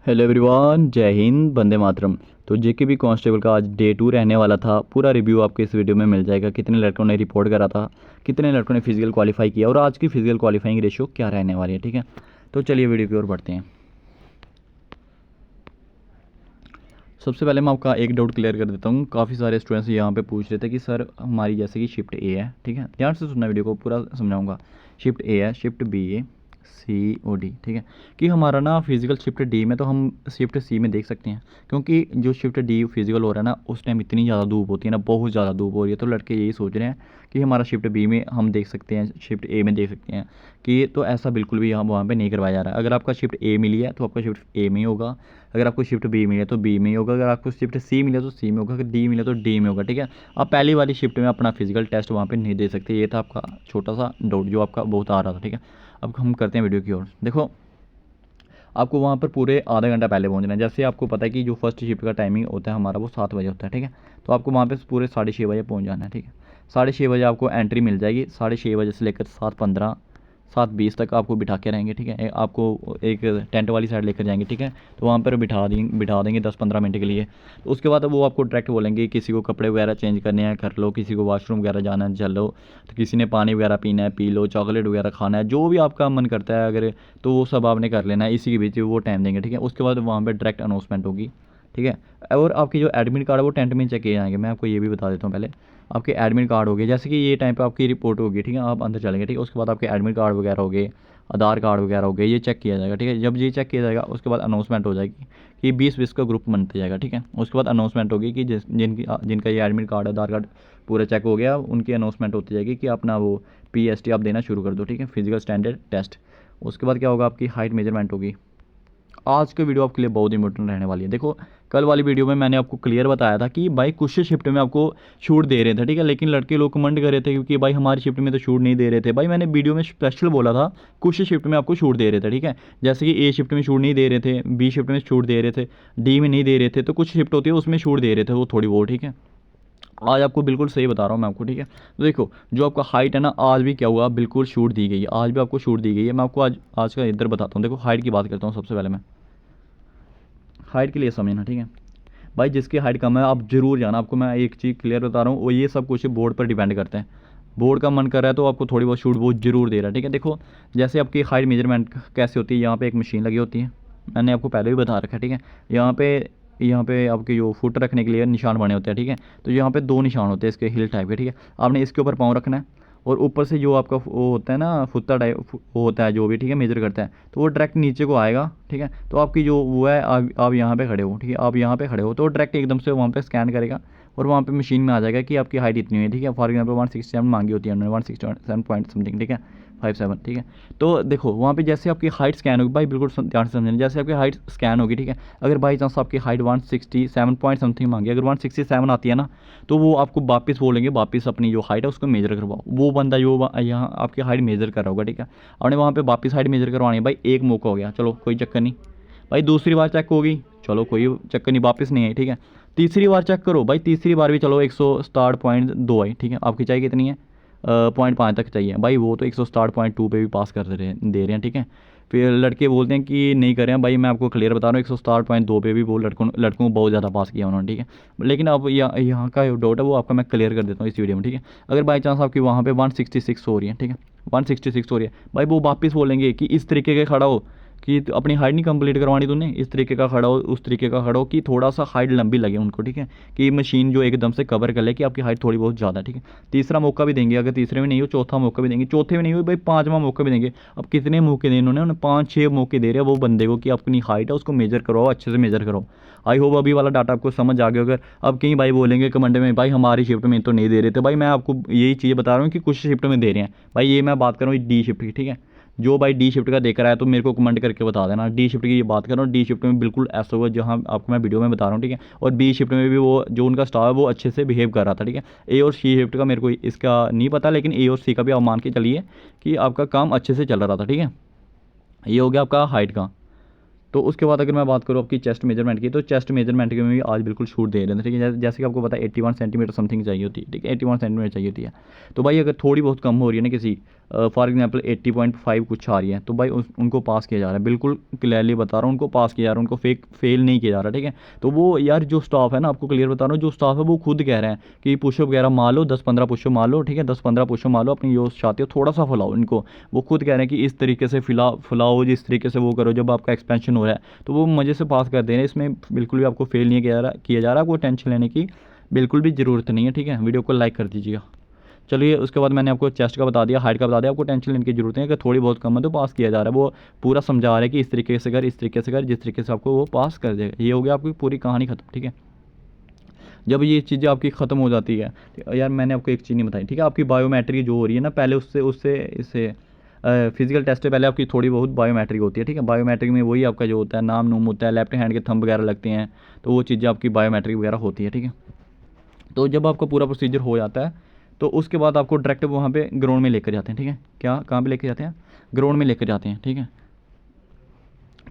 Hello everyone, जय हिंद, वंदे मातरम। तो जेकेबी constable का आज डे 2 रहने वाला था। पूरा रिव्यू आपको इस वीडियो में मिल जाएगा। कितने लड़कों ने रिपोर्ट करा था, कितने लड़कों ने फिजिकल क्वालिफाई किया और आज की फिजिकल क्वालिफाइंग रेशियो क्या रहने वाली है। ठीक है, तो चलिए वीडियो की ओर बढ़ते हैं। सबसे पहले मैं आपका एक डाउट क्लियर कर देता हूँ। काफ़ी सारे स्टूडेंट्स यहाँ पे पूछ रहे थे कि सर हमारी जैसे कि शिफ्ट ए है, ठीक है, ध्यान से सुनना, वीडियो को पूरा समझाऊंगा। शिफ्ट ए है, शिफ्ट बी ए, सी ओ डी, ठीक है, कि हमारा ना फिजिकल शिफ्ट डी में तो हम शिफ्ट सी में देख सकते हैं, क्योंकि जो शिफ्ट डी फिजिकल हो रहा है ना उस टाइम इतनी ज़्यादा धूप होती है ना, बहुत ज़्यादा धूप हो रही है। तो लड़के यही सोच रहे हैं कि हमारा शिफ्ट बी में हम देख सकते हैं, शिफ्ट ए में देख सकते हैं कि, तो ऐसा बिल्कुल भी यहाँ वहाँ पे नहीं करवाया जा रहा है। अगर आपका शिफ्ट ए मिली है तो आपका शिफ्ट ए में ही होगा, अगर आपको शिफ्ट बी मिले तो बी में ही होगा, अगर आपको शिफ्ट सी मिले तो सी में होगा, अगर डी मिले तो डी में होगा। ठीक है, आप पहली वाली शिफ्ट में अपना फिजिकल टेस्ट वहाँ पे नहीं दे सकते। ये था आपका छोटा सा डाउट जो आपका बहुत आ रहा था। ठीक है, अब हम करते हैं वीडियो की ओर। देखो, आपको वहाँ पर पूरे आधा घंटा पहले पहुँचना है। जैसे आपको पता है कि जो फर्स्ट शिफ्ट का टाइमिंग होता है हमारा वो 7 बजे होता है। ठीक है, तो आपको वहाँ पे पूरे 6:30 बजे पहुँच जाना है। ठीक है, 6:30 बजे आपको एंट्री मिल जाएगी। 6:30 बजे से लेकर 7:15 7:20 तक आपको बिठा के रहेंगे। ठीक है, आपको एक टेंट वाली साइड लेकर जाएंगे। ठीक है, तो वहाँ पर बिठा देंगे 10-15 मिनट के लिए। तो उसके बाद वो आपको डायरेक्ट बोलेंगे किसी को कपड़े वगैरह चेंज करने हैं कर लो, किसी को वॉशरूम वगैरह जाना है चल लो, तो किसी ने पानी वगैरह पीना है पी लो, चॉकलेट वगैरह खाना है, जो भी आपका मन करता है अगर, तो वो सब आपने कर लेना है। इसी के बीच वो टाइम देंगे। ठीक है, उसके बाद वहाँ पर डायरेक्ट अनाउंसमेंट होगी। ठीक है, और आपकी जो एडमिट कार्ड है वो टेंट में चेक किए जाएंगे। मैं आपको ये भी बता देता हूँ पहले, आपके एडमिट कार्ड हो गए, जैसे कि ये टाइम पे आपकी रिपोर्ट होगी। ठीक है, आप अंदर चलेंगे। ठीक है, उसके बाद आपके एडमिट कार्ड वगैरह हो गए, आधार कार्ड वगैरह हो गए, ये चेक किया जाएगा। ठीक है, जब ये चेक किया जाएगा उसके बाद अनाउंसमेंट हो जाएगी कि 20-20 का ग्रुप बनते जाएगा। ठीक है, उसके बाद अनाउंसमेंट होगी कि जिनका ये एडमिट कार्ड आधार कार्ड पूरा चेक हो गया उनकी अनाउंसमेंट होती जाएगी कि अपना वो PST आप देना शुरू कर दो। ठीक है, फिजिकल स्टैंडर्ड टेस्ट। उसके बाद क्या होगा, आपकी हाइट मेजरमेंट होगी। आज की वीडियो आपके लिए बहुत इंपॉर्टेंट रहने वाली है। देखो, कल वाली वीडियो में मैंने आपको क्लियर बताया था कि भाई कुछ शिफ्ट में आपको छूट दे रहे थे। ठीक है, लेकिन लड़के लोग कमेंट कर रहे थे क्योंकि भाई हमारी शिफ्ट में तो छूट नहीं दे रहे थे। भाई मैंने वीडियो में स्पेशल बोला था कुछ शिफ्ट में आपको छूट दे रहे थे। ठीक है, जैसे कि A शिफ्ट में छूट नहीं दे रहे थे, B शिफ्ट में छूट दे रहे थे, D में नहीं दे रहे थे, तो कुछ शिफ्ट होती है उसमें छूट दे रहे थे वो थोड़ी बहुत। ठीक है, आज आपको बिल्कुल सही बता रहा हूँ मैं आपको। ठीक है, तो देखो जो आपका हाइट है ना, आज भी क्या हुआ, बिल्कुल छूट दी गई है। आज भी आपको छूट दी गई है। मैं आपको आज का इधर बताता हूँ। देखो, हाइट की बात करता हूँ सबसे पहले मैं। हाइट के लिए समझना, ठीक है भाई, जिसकी हाइट कम है आप जरूर जाना। आपको मैं एक चीज़ क्लियर बता रहा हूँ, वो ये सब कुछ बोर्ड पर डिपेंड करते हैं। बोर्ड का मन कर रहा है तो आपको थोड़ी बहुत छूट वो जरूर दे रहा है। ठीक है, देखो जैसे आपकी हाइट मेजरमेंट कैसे होती है, यहाँ पे एक मशीन लगी होती है, मैंने आपको पहले भी बता रखा है। ठीक है, यहाँ पे आपके जो फुट रखने के लिए निशान बने होते हैं। ठीक है, तो यहाँ पे 2 निशान होते हैं इसके हिल टाइप के। ठीक है, आपने इसके ऊपर पाँव रखना है और ऊपर से जो आपका वो होता है ना फुत्ता टाइप वो होता है जो भी, ठीक है, मेजर करता है, तो वो डायरेक्ट नीचे को आएगा। ठीक है, तो आपकी जो वो है, आप यहाँ पे खड़े हो। ठीक है, आप यहाँ पे खड़े हो तो डायरेक्ट एकदम से वहाँ पे स्कैन करेगा और वहाँ पे मशीन में आ जाएगा कि आपकी हाइट इतनी है। ठीक है, फॉर एग्जाम्पल 167 मांगी होती है उन्होंने, 167 पॉइंट समथिंग। ठीक है, 57। ठीक है, तो देखो वहाँ पे जैसे आपकी हाइट स्कैन होगी, भाई बिल्कुल ध्यान से समझना, जैसे आपकी हाइट स्कैन होगी। ठीक है, अगर बाई चांस आपकी हाइट 167 पॉइंट समथिंग मांगी, अगर 167 आती है ना, तो वो आपको वापस बोलेंगे वापस अपनी जो हाइट है उसको मेजर करवाओ। वो बंदा जो यहाँ आपकी हाइट मेजर कर रहा होगा, ठीक है, आपने वहाँ पे वापस हाइट मेजर करवानी है। भाई एक मौका हो गया, चलो कोई चक्कर नहीं। भाई दूसरी बार चेक होगी, चलो कोई चक्कर नहीं, वापस नहीं आई। ठीक है, तीसरी बार चेक करो, भाई तीसरी बार भी चलो 167.2 आई। ठीक है, आपकी चाहिए कितनी है, 0.5 तक चाहिए। भाई वो तो 167.2 पे भी पास कर दे रहे हैं। ठीक है, फिर लड़के बोलते हैं कि नहीं कर रहे हैं। भाई मैं आपको क्लियर बता रहा हूँ, 167.2 पे भी वो लड़कों को बहुत ज़्यादा पास किया उन्होंने। ठीक है, लेकिन अब यहाँ का डाउट है वो आपका मैं क्लियर कर देता हूँ इस वीडियो में। ठीक है, अगर बाई चांस आपकी वहाँ पे 166 हो रही है, ठीक है, 166 हो रही है, भाई वो वापस बोलेंगे कि इस तरीके के खड़ा हो कि अपनी हाइट नहीं कंप्लीट करवानी तूने, इस तरीके का खड़ा हो, उस तरीके का खड़ा हो कि थोड़ा सा हाइट लंबी लगे उनको। ठीक है, कि मशीन जो एकदम से कवर कर ले कि आपकी हाइट थोड़ी बहुत ज़्यादा। ठीक है, तीसरा मौका भी देंगे, अगर तीसरे में नहीं हो चौथा मौका भी देंगे, चौथे में नहीं हो भाई 5वां मौका भी देंगे। अब कितने मौके दें उन्होंने, 5-6 मौके दे रहे हैं वो बंदे को कि अपनी हाइट है उसको मेजर करो, अच्छे से मेजर करो। आई होप अभी वाला डाटा आपको समझ आ गया। अगर अब कहीं भाई बोलेंगे कमेंट में भाई हमारी शिफ्ट में तो नहीं दे रहे थे, भाई मैं आपको यही चीज़ बता रहा हूँ कि कुछ शिफ्ट में दे रहे हैं। भाई ये मैं बात कर रहा हूँ D शिफ्ट की। ठीक है, जो भाई D शिफ्ट का देख रहा है तो मेरे को कमेंट करके बता देना। D शिफ्ट की ये बात कर रहा हूँ, D शिफ्ट में बिल्कुल ऐसा हुआ जहाँ आपको मैं वीडियो में बता रहा हूँ। ठीक है, और B शिफ्ट में भी वो जो उनका स्टाफ है वो अच्छे से बिहेव कर रहा था। ठीक है, A और C शिफ्ट का मेरे को इसका नहीं पता, लेकिन A और C का भी आप मान के चलिए कि आपका काम अच्छे से चल रहा था। ठीक है, ये हो गया आपका हाइट का। तो उसके बाद अगर मैं बात करूँ आपकी चेस्ट मेजरमेंट की, तो चेस्ट मेजरमेंट के में भी आज बिल्कुल छूट दे रहे हैं, ठीक है। जैसे कि आपको पता है 81 सेंटीमीटर समथिंग चाहिए होती है, ठीक है, 81 सेंटीमीटर चाहिए होती है। तो भाई अगर थोड़ी बहुत कम हो रही है ना किसी, फॉर एग्जांपल 80.5 कुछ आ रही है, तो भाई उनको पास किया जा रहा है, बिल्कुल क्लियरली बता रहा हूँ, उनको पास किया जा रहा है, उनको फेल नहीं किया जा रहा, ठीक है। तो वो यार जो स्टाफ है ना, आपको क्लियर बता रहा हूँ, जो स्टाफ है वो खुद कह रहे हैं कि पुशअप वगैरह मार लो, 10-15 पुशअप मार लो, ठीक है, 10-15 पुशअप मार लो, अपनी जो चाहते हो थोड़ा सा फैलाओ इनको। वो खुद कह रहे हैं कि इस तरीके से फैलाओ, जिस तरीके से वो करो, जब आपका एक्सपेंशन हो रहा है तो वो मज़े से पास कर दे रहे हैं। इसमें बिल्कुल भी आपको फेल नहीं किया जा रहा, कोई टेंशन लेने की बिल्कुल भी ज़रूरत नहीं है, ठीक है। वीडियो को लाइक कर दीजिएगा। चलिए, उसके बाद मैंने आपको चेस्ट का बता दिया, हाइट का बता दिया, आपको टेंशन लेने की जरूरत नहीं है कि थोड़ी बहुत कम है तो पास किया जा रहा है। वो पूरा समझा रहा है कि इस तरीके से कर, इस तरीके से कर, जिस तरीके से आपको वो पास कर देगा। ये हो गया आपकी पूरी कहानी ख़त्म, ठीक है। जब ये चीज़ें आपकी ख़त्म हो जाती है, यार मैंने आपको एक चीज़ नहीं बताई, ठीक है। आपकी बायोमेट्रिक जो हो रही है ना, पहले उससे उससे इससे फिजिकल टेस्ट से पहले आपकी थोड़ी बहुत बायोमेट्रिक होती है, ठीक है। बायोमेट्रिक में वही आपका जो होता है, नाम नूम होता है, लेफ्ट हैंड के थंब वगैरह लगते हैं, तो वो चीज़ें आपकी बायोमेट्रिक वगैरह होती है, ठीक है। तो जब आपका पूरा प्रोसीजर हो जाता है, तो उसके बाद आपको डायरेक्ट वहाँ पे ग्राउंड में लेकर जाते हैं, ठीक है। क्या कहाँ पे लेकर जाते हैं? ग्राउंड में लेकर जाते हैं, ठीक है।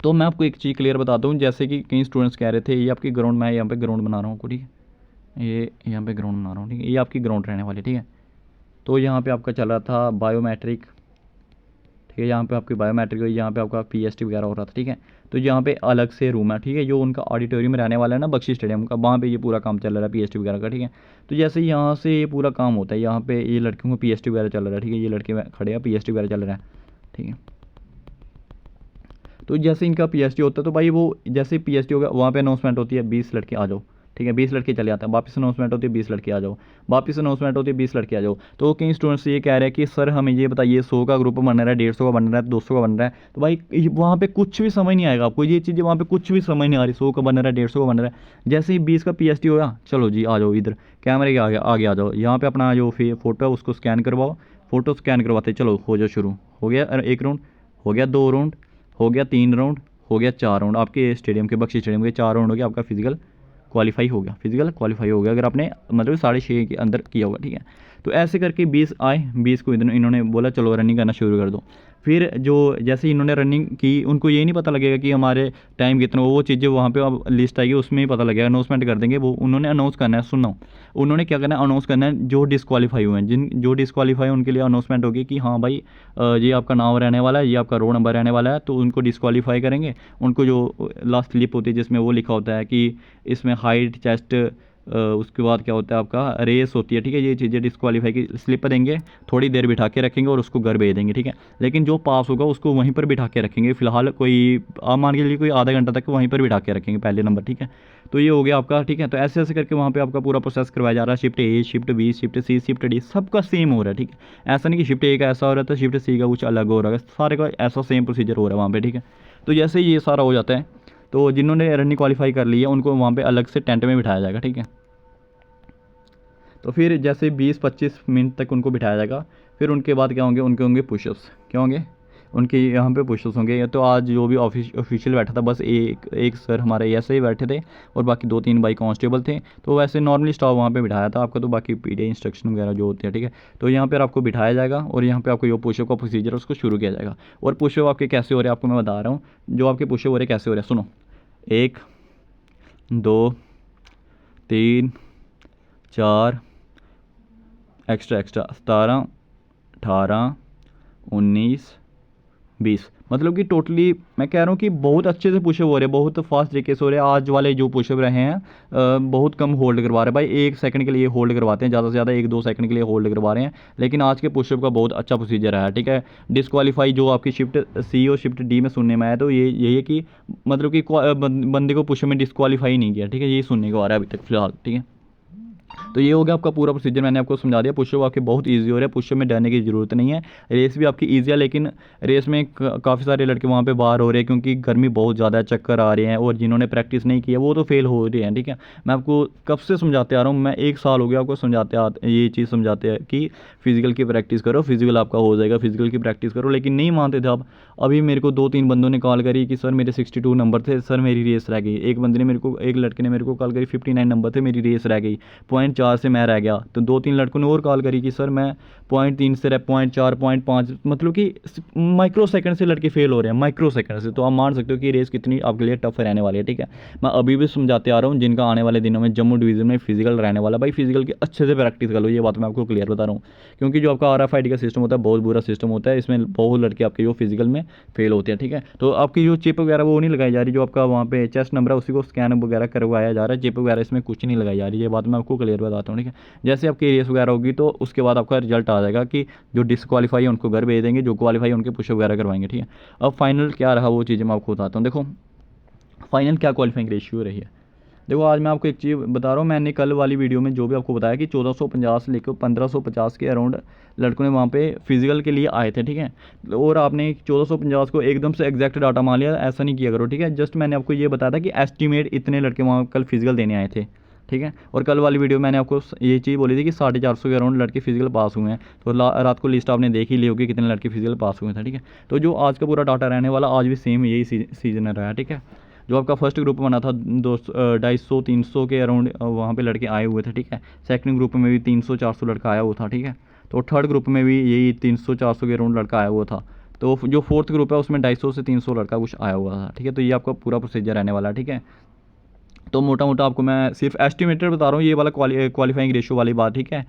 तो मैं आपको एक चीज़ क्लियर बताता हूँ, जैसे कि कई स्टूडेंट्स कह रहे थे ये आपकी ग्राउंड, मैं यहाँ पे ग्राउंड बना रहा हूँ, ठीक है, ये यहाँ पे ग्राउंड बना रहा हूँ, ठीक है, ये आपकी ग्राउंड रहने वाली, ठीक है। तो यहाँ पे आपका चल रहा था बायोमेट्रिक, ठीक है, यहाँ पे आपकी बायोमेट्रिक हुई, यहाँ पे आपका पीएसटी वगैरह हो रहा था, ठीक है। तो यहाँ पे अलग से रूम है, ठीक है, जो उनका ऑडिटोरियम में रहने वाला है ना, बख्शी स्टेडियम का, वहाँ पे ये पूरा काम चल रहा है पीएसटी वगैरह का, ठीक है। तो जैसे यहाँ से ये पूरा काम होता है, यहाँ पे ये लड़कियों को पीएसटी वगैरह चल रहा है, ठीक है, ये लड़के खड़े हैं, पीएसटी वगैरह चल रहा है, ठीक है। तो जैसे इनका पीएसटी होता है, तो भाई वो जैसे पीएसटी होगा, वहाँ पे अनाउंसमेंट होती है 20 लड़के आ जाओ, ठीक है, 20 लड़के चले जाते हैं, वापस अनाउंसमेंट होती है 20 लड़के आ जाओ, वापस अनाउंसमेंट होती है 20 लड़के आ जाओ। तो कई स्टूडेंट्स ये कह रहे हैं कि सर हमें ये बताइए 100 का ग्रुप बन रहा है, 150 का बन रहा है, 200 का बन रहा है, तो भाई वहाँ पे कुछ भी समझ नहीं आएगा आपको, ये चीज़ें वहाँ पे कुछ भी समझ नहीं आ रही। 100 का बन रहा है, 150 का बन रहा है, जैसे ही 20 का पीएसटी होगा, चलो जी आ जाओ इधर कैमरे के आगे आ जाओ, यहाँ पर अपना जो फ़ोटो है उसको स्कैन करवाओ, फ़ोटो स्कैन करवाते चलो हो जाओ शुरू। हो गया 1 राउंड, हो गया 2 राउंड, हो गया 3 राउंड, हो गया 4 राउंड, आपके स्टेडियम के, बख्शी स्टेडियम के 4 राउंड हो गया, आपका फिजिकल क्वालिफाई हो गया, फिजिकल क्वालिफाई हो गया, अगर आपने मतलब 6.5 के अंदर किया होगा, ठीक है। तो ऐसे करके 20 आए, 20 को इन्होंने बोला चलो रनिंग करना शुरू कर दो। फिर जो जैसे इन्होंने रनिंग की, उनको ये नहीं पता लगेगा कि हमारे टाइम कितना, वो चीज़ें वहाँ पे अब लिस्ट आएगी उसमें ही पता लगेगा, अनाउंसमेंट कर देंगे वो, उन्होंने अनाउंस करना है, सुनो, उन्होंने क्या करना है, अनाउंस करना है जो डिस्क्वालीफाई हुए हैं, जो डिस्क्वालीफाई उनके लिए अनाउंसमेंट होगी कि हाँ भाई ये आपका नाम रहने वाला है, ये आपका रोल नंबर रहने वाला है, तो उनको डिस्क्वालीफाई करेंगे। उनको जो लास्ट स्लिप होती है जिसमें वो लिखा होता है कि इसमें हाइट, चेस्ट, उसके बाद क्या होता है आपका रेस होती है, ठीक है, ये चीज़ें डिस्क्वालीफाई की स्लिप देंगे, थोड़ी देर बिठा के रखेंगे और उसको घर भेज देंगे, ठीक है। लेकिन जो पास होगा उसको वहीं पर बिठा के रखेंगे, फिलहाल कोई आप मान के लिए कोई आधा घंटा तक वहीं पर बिठा के रखेंगे पहले नंबर, ठीक है। तो ये हो गया आपका, ठीक है। तो ऐसे ऐसे करके वहाँ पे आपका पूरा प्रोसेस करवाया जा रहा है, shift A, shift B, shift C, shift D, सबका सेम हो रहा है, ठीक है। ऐसा नहीं कि शिफ्ट ए का ऐसा हो रहा है तो शिफ्ट सी का कुछ अलग हो रहा है, सारे का ऐसा सेम प्रोसीजर हो रहा है वहाँ पे, ठीक है। तो जैसे ये सारा हो जाता है, तो जिन्होंने रनिंग क्वालिफाई कर ली है उनको वहाँ पे अलग से टेंट में बिठाया जाएगा, ठीक है। तो फिर जैसे 20-25 मिनट तक उनको बिठाया जाएगा, फिर उनके बाद क्या होंगे, उनके होंगे पुशअप्स, क्या होंगे उनके यहाँ पे पुशअप्स होंगे। तो आज जो भी ऑफिशियल बैठा था बस एक सर हमारे ऐसे ही बैठे थे और बाकी 2-3 भाई कांस्टेबल थे, तो वैसे नॉर्मली स्टाफ वहाँ पे बिठाया था आपका। तो बाकी पीडी इंस्ट्रक्शन वगैरह जो होते हैं, ठीक है। तो यहाँ पर आपको बिठाया जाएगा और यहाँ पर आपको जो पुशअप का प्रोसीजर उसको शुरू किया जाएगा। और पुशअप आपके कैसे हो रहे हैं आपको मैं बता रहा हूँ, जो आपके पुशअप हो रहे कैसे हो रहे हैं, सुनो। 1 2 3 4 एक्स्ट्रा 17 18 19 20, मतलब कि टोटली मैं कह रहा हूँ कि बहुत अच्छे से पुशअप हो रहे हैं, बहुत फास्ट तरीके से हो रहे हैं। आज वाले जो पुशअप रहे हैं बहुत कम होल्ड करवा रहे हैं भाई, 1 सेकंड के लिए होल्ड करवाते हैं, ज़्यादा से ज़्यादा 1-2 सेकंड के लिए होल्ड करवा रहे हैं। लेकिन आज के पुशअप का बहुत अच्छा प्रोसीजर है, ठीक है। डिस्क्वालीफाई जो आपकी शिफ्ट सी और शिफ्ट डी में सुनने में आया, तो ये यही है कि मतलब कि बंदे को पुशअप में डिस्क्वालीफाई नहीं किया, ठीक है, यही सुनने को आ रहा है अभी तक फिलहाल, ठीक है। तो ये हो गया आपका पूरा प्रोसीजर, मैंने आपको समझा दिया। पुशअप आपके बहुत इजी हो रहा है, पुशअप में डरने की ज़रूरत नहीं है। रेस भी आपकी इजी है, लेकिन रेस में काफ़ी सारे लड़के वहाँ पे बाहर हो रहे हैं क्योंकि गर्मी बहुत ज़्यादा है, चक्कर आ रहे हैं, और जिन्होंने प्रैक्टिस नहीं किया वो तो फेल हो रहे हैं, ठीक है। मैं आपको कब से समझाते आ रहा हूँ, मैं 1 साल हो गया आपको समझाते ये चीज़ समझाते हैं कि फ़िज़िकल की प्रैक्टिस करो, फिज़िकल आपका हो जाएगा, फिज़िकल की प्रैक्टिस करो, लेकिन नहीं मानते थे आप। अभी मेरे को 2-3 बंदों ने कॉल करी कि सर मेरे 62 नंबर थे, सर मेरी रेस रह गई। एक बंदे ने मेरे को, एक लड़के ने मेरे को कॉल करी 59 नंबर थे, मेरी रेस रह गई, 0.4 0.4 से मैं रह गया, तो 2-3 लड़कों ने और कॉल करी कि सर मैं 0.3 से 0.4 0.5, मतलब कि माइक्रो सेकंड से लड़के फेल हो रहे हैं, माइक्रो सेकंड से। तो आप मान सकते हो कि रेस कितनी आपके लिए टफ रहने वाली है, ठीक है। मैं अभी भी समझाते आ रहा हूँ, जिनका आने वाले दिनों में जम्मू डिवीज़न में फिजिकल रहने वाला, भाई फिजिकल की अच्छे से प्रैक्टिस कर लो, ये बात मैं आपको क्लियर बता रहा हूँ। क्योंकि जो आपका RFID का सिस्टम होता है बहुत बुरा सिस्टम होता है, इसमें बहुत लड़के आपके जो फिजिकल में फेल होते हैं, ठीक है। तो आपकी जो चिप वगैरह वो नहीं लगाई जा रही, जो आपका वहाँ पे चेस्ट नंबर है उसी को स्कैन वगैरह करवाया जा रहा है, चिप वगैरह इसमें कुछ नहीं लगाई जा रही है, ये बात मैं आपको क्लियर बताता हूँ, ठीक है। जैसे आपकी रेस वगैरह होगी तो उसके बाद आपका रिजल्ट आ जाएगा कि जो डिसक्वालीफाई है उनको घर भेज देंगे, जो क्वालीफाई है उनके पुशअप वगैरह करवाएंगे, ठीक है। अब फाइनल क्या रहा वो चीज़ें मैं आपको बताता हूँ। देखो फाइनल क्या क्वालिफाइंग रेशियो रही है। देखो आज मैं आपको एक चीज़ बता रहा हूँ, मैंने कल वाली वीडियो में जो भी आपको बताया कि 1450 से लेकर 1550 के अराउंड लड़कों ने वहाँ पे फिजिकल के लिए आए थे, ठीक है। और आपने 1450 को एकदम से एग्जैक्ट डाटा मान लिया, ऐसा नहीं किया करो, ठीक है। जस्ट मैंने आपको ये बताया था कि एस्टिमेट इतने लड़के वहाँ कल फिजिकल देने आए थे, ठीक है। और कल वाली वीडियो मैंने आपको ये चीज़ बोली थी कि 450 के अराउंड लड़के फिजिकल पास हुए हैं, तो रात को लिस्ट आपने देख ही ली होगी कितने लड़के फिजिकल पास हुए थे, ठीक है। तो जो आज का पूरा डाटा रहने वाला आज भी सेम यही सीजन रहा है, ठीक है। जो आपका फर्स्ट ग्रुप बना था 250-300 के अराउंड वहाँ पे लड़के आए हुए थे, ठीक है। सेकंड ग्रुप में भी 300-400 लड़का आया हुआ था, ठीक है। तो थर्ड ग्रुप में भी यही 300-400 के अराउंड लड़का आया हुआ था। तो जो फोर्थ ग्रुप है उसमें 250 से 300 लड़का कुछ आया हुआ था, ठीक है। तो ये आपका पूरा प्रोसीजर रहने वाला है, ठीक है। तो मोटा मोटा आपको मैं सिर्फ एस्टिमेटेड बता रहा हूँ, ये वाला क्वालिफाइंग रेशियो वाली बात, ठीक है।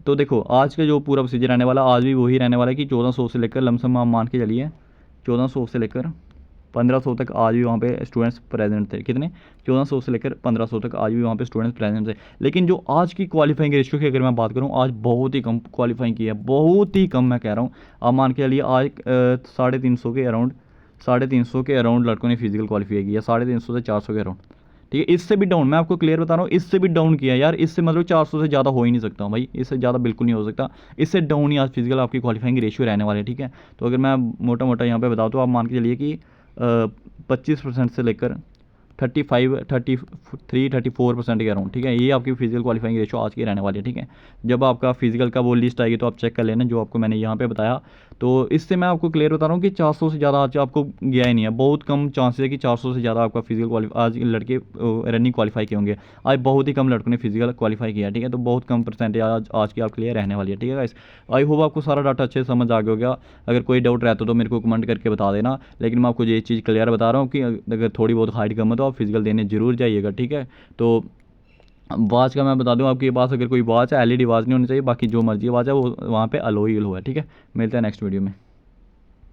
तो देखो आज का जो पूरा प्रोसीजर रहने वाला आज भी वही रहने वाला है कि 1400 से लेकर लमसम आप मान के चलिए 1400 से लेकर 1500 तक आज भी वहाँ पे स्टूडेंट्स प्रेजेंट थे। कितने? 1400 से लेकर 1500 तक आज भी वहाँ पे स्टूडेंट्स प्रेजेंट थे। लेकिन जो आज की क्वालिफाइंग रेशियो की अगर मैं बात करूँ, आज बहुत ही कम क्वालिफाइंग की है, बहुत ही कम मैं कह रहा हूँ। आप मान के चलिए आज 350 के अराउंड लड़कों ने फिजिकल क्वालिफाई किया, 350 से 400 के अराउंड, ठीक है। इससे भी डाउन मैं आपको क्लियर बता रहा हूँ, इससे भी डाउन किया यार, इससे मतलब 400 से ज़्यादा हो ही नहीं सकता भाई, इससे ज़्यादा बिल्कुल नहीं हो सकता। इससे डाउन ही आज फिजिकल आपकी क्वालिफाइंग रेशियो रहने वाले, ठीक है। तो अगर मैं मोटा मोटा यहाँ पे बताऊँ तो आप मान के चलिए कि 25% से लेकर 34% के अराउंड, ठीक है। ये आपकी फिजिकल क्वालिफाइंग रेशो आज की रहने वाली है, ठीक है। जब आपका फिजिकल का वो लिस्ट आएगी तो आप चेक कर लेना जो आपको मैंने यहाँ पे बताया। तो इससे मैं आपको क्लियर बता रहा हूँ कि 400 से ज़्यादा आज आपको गया ही नहीं है, बहुत कम चांसेस है कि 400 से ज़्यादा आपका फिजिकल आज लड़के रनिंग क्वालिफाई किए होंगे। आज बहुत ही कम लड़कों ने फिजिकल क्वालिफाई किया, ठीक है। तो बहुत कम परसेंटेज आज की आप क्लियर रहने वाली है, ठीक है गाइस। आई होप आपको सारा डाटा अच्छे से समझ आ गया होगा। अगर कोई डाउट रहता तो मेरे को कमेंट करके बता देना, लेकिन मैं आपको ये चीज़ क्लियर बता रहा हूँ कि अगर थोड़ी बहुत हाइट कम है तो आप फिजिकल देने जरूर जाइएगा, ठीक है। तो वॉच का मैं बता दूं आपके पास अगर कोई वॉच है LED वॉच नहीं होनी चाहिए, बाकी जो मर्जी वॉच है वो वहाँ पे अलो ही अलो है, ठीक है। मिलते हैं नेक्स्ट वीडियो में।